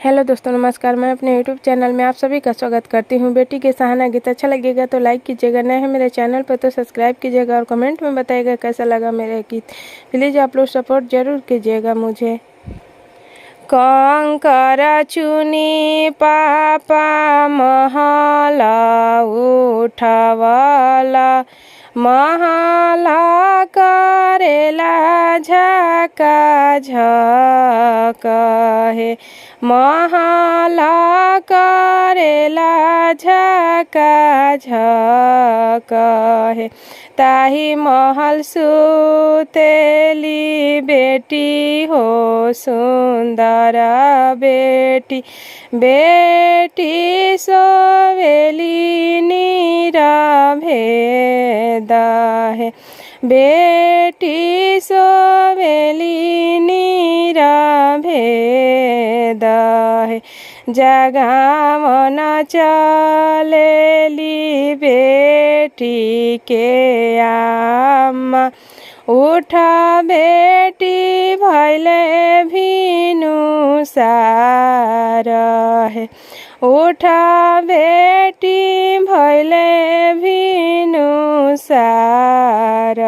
Hello दोस्तों, नमस्कार। मैं अपने यूट्यूब चैनल में आप सभी का स्वागत करती हूं। बेटी के सहाना गीत अच्छा लगेगा तो लाइक कीजिएगा, नए हैं मेरे चैनल पर तो सब्सक्राइब कीजिएगा और कमेंट में बताइएगा कैसा लगा मेरा गीत। प्लीज़ आप लोग सपोर्ट जरूर कीजिएगा मुझे। कंकर चुनी पापा महला उठवला, महला करेला झका झक हे, महला करेला झका झक हे। ताही महल सुतेली बेटी हो सुंदर बेटी, बेटी सोवेली निराभेद है, बेटी सोवेली निराभेद है। जगावन चलेली बेटी के आमा, उठ बेटी भैले भिनु सार है, उठ बेटी भैले भिनु सार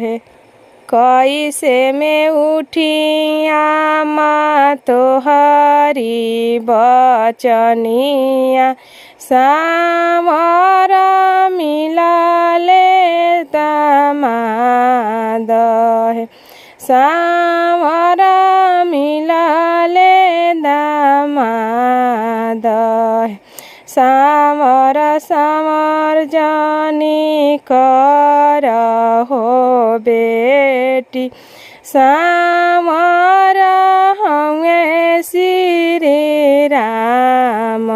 है। कैसे में उठी आमा तोहरी बचनिया, सामर मिलाले दामाद है, सामर मिलाले दामाद है। सामर सामर जानी कर हो बेटी, सामर हमें श्री राम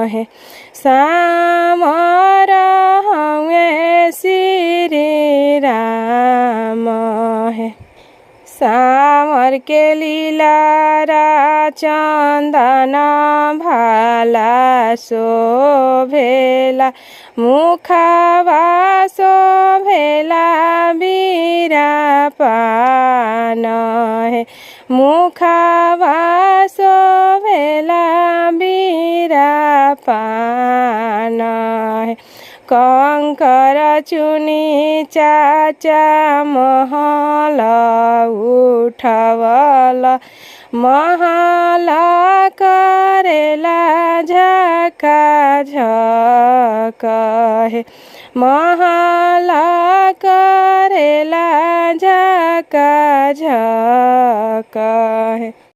है, सामर हमें श्री राम है। सामर के लीलारा चंदन भाला शोभेला, मुखवा शोभेला बीरा पान है, मुखवा शोभेला बीरा पान है। कंकर चुनी चाचा महला उठवला, महला करेला झका झक हे, महला करेला झका झक हे।